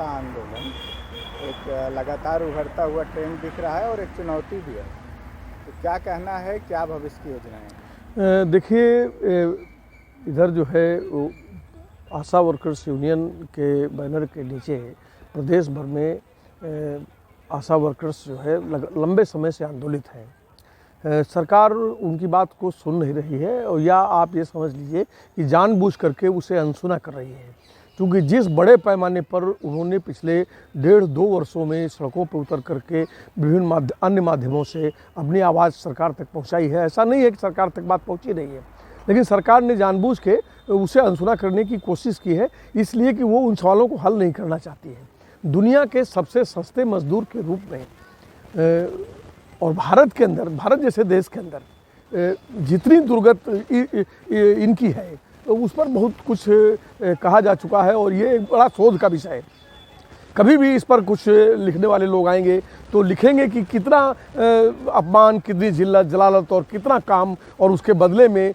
आशा आंदोलन एक लगातार उभरता हुआ ट्रेंड दिख रहा है और एक चुनौती भी है, तो क्या कहना है, क्या भविष्य की योजनाएं? देखिए, इधर जो है वो आशा वर्कर्स यूनियन के बैनर के नीचे प्रदेश भर में आशा वर्कर्स जो है लंबे समय से आंदोलित हैं। सरकार उनकी बात को सुन नहीं रही है, और या आप ये समझ लीजिए कि जानबूझ करके उसे अनसुना कर रही है, क्योंकि जिस बड़े पैमाने पर उन्होंने पिछले 1.5-2 वर्षों में सड़कों पर उतर करके विभिन्न अन्य माध्यमों से अपनी आवाज़ सरकार तक पहुंचाई है। ऐसा नहीं है कि सरकार तक बात पहुंची नहीं है, लेकिन सरकार ने जानबूझ के उसे अनसुना करने की कोशिश की है, इसलिए कि वो उन सवालों को हल नहीं करना चाहती है। दुनिया के सबसे सस्ते मजदूर के रूप में और भारत के अंदर, भारत जैसे देश के अंदर जितनी दुर्गत इनकी है, तो उस पर बहुत कुछ कहा जा चुका है, और ये एक बड़ा शोध का विषय है। कभी भी इस पर कुछ लिखने वाले लोग आएंगे तो लिखेंगे कि कितना अपमान, कितनी जिल्लत जलालत और कितना काम, और उसके बदले में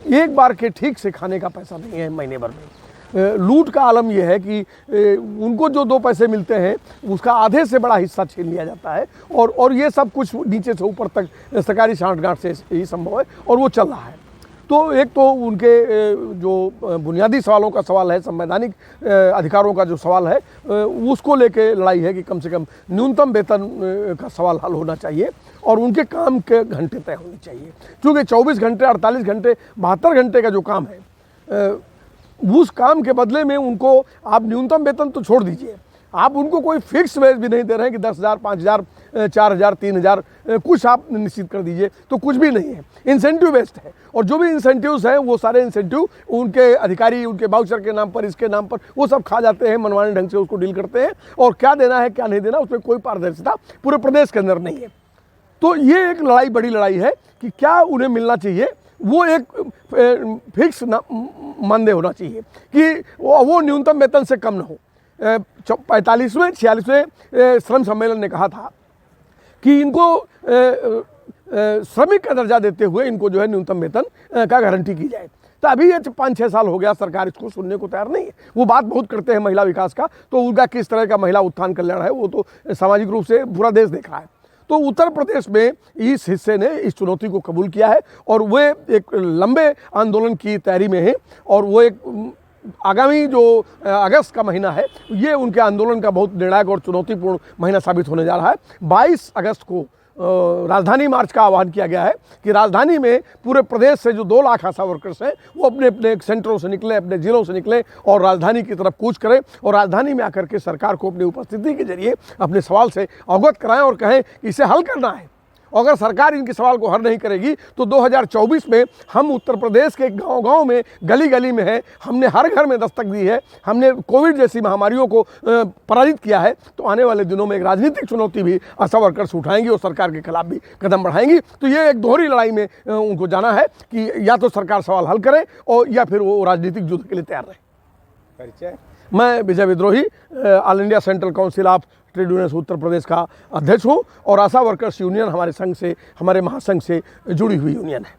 एक बार के ठीक से खाने का पैसा नहीं है महीने भर में। लूट का आलम यह है कि उनको जो 2 पैसे मिलते हैं उसका आधे से बड़ा हिस्सा छीन लिया जाता है, और ये सब कुछ नीचे से ऊपर तक सरकारी सांठगांठ से ही संभव है, और वो चल रहा है। तो एक तो उनके जो बुनियादी सवालों का सवाल है, संवैधानिक अधिकारों का जो सवाल है, उसको लेके लड़ाई है कि कम से कम न्यूनतम वेतन का सवाल हल होना चाहिए, और उनके काम के घंटे तय होने चाहिए। क्योंकि 24 घंटे, 48 घंटे, 72 घंटे का जो काम है, उस काम के बदले में उनको आप न्यूनतम वेतन तो छोड़ दीजिए, आप उनको कोई फिक्स वेज भी नहीं दे रहे हैं कि 10,000, 5,000, 4,000, 3,000 कुछ आप निश्चित कर दीजिए, तो कुछ भी नहीं है, इंसेंटिव बेस्ड है। और जो भी इंसेंटिव्स हैं वो सारे इंसेंटिव उनके अधिकारी उनके वाउचर के नाम पर, इसके नाम पर वो सब खा जाते हैं, मनमाने ढंग से उसको डील करते हैं, और क्या देना है क्या नहीं देना उसमें कोई पारदर्शिता पूरे प्रदेश के अंदर नहीं है। तो ये एक लड़ाई, बड़ी लड़ाई है कि क्या उन्हें मिलना चाहिए, वो एक फिक्स मानदेय होना चाहिए कि वो न्यूनतम वेतन से कम न हो। 45वें 46वें श्रम सम्मेलन ने कहा था कि इनको श्रमिक का दर्जा देते हुए इनको जो है न्यूनतम वेतन का गारंटी की जाए। तो अभी ये 5-6 साल हो गया, सरकार इसको सुनने को तैयार नहीं है। वो बात बहुत करते हैं महिला विकास का, तो उनका किस तरह का महिला उत्थान कल्याण है वो तो सामाजिक रूप से पूरा देश देख रहा है। तो उत्तर प्रदेश में इस हिस्से ने इस चुनौती को कबूल किया है, और वे एक लंबे आंदोलन की तैयारी में है, और वो एक आगामी जो अगस्त का महीना है, ये उनके आंदोलन का बहुत निर्णायक और चुनौतीपूर्ण महीना साबित होने जा रहा है। 22 अगस्त को राजधानी मार्च का आह्वान किया गया है कि राजधानी में पूरे प्रदेश से जो 2 लाख आशा वर्कर्स हैं वो अपने अपने सेंटरों से निकले, अपने जिलों से निकले, और राजधानी की तरफ कूच करें, और राजधानी में आकर के सरकार को अपनी उपस्थिति के जरिए अपने सवाल से अवगत कराएं और कहें कि इसे हल करना है। अगर सरकार इनके सवाल को हल नहीं करेगी तो 2024 में हम उत्तर प्रदेश के गांव-गांव में, गली-गली में हैं, हमने हर घर में दस्तक दी है, हमने कोविड जैसी महामारियों को पराजित किया है, तो आने वाले दिनों में एक राजनीतिक चुनौती भी आशा वर्कर्स उठाएंगी और सरकार के खिलाफ भी कदम बढ़ाएंगी। तो ये एक दोहरी लड़ाई में उनको जाना है कि या तो सरकार सवाल हल करे, और या फिर वो राजनीतिक युद्ध के लिए तैयार रहे। परिचय: मैं Vijay Vidrohi, all India central council of trade unions Uttar Pradesh का अध्यक्ष हूँ, और आशा वर्कर्स यूनियन हमारे संघ से, हमारे महासंघ से जुड़ी हुई यूनियन है।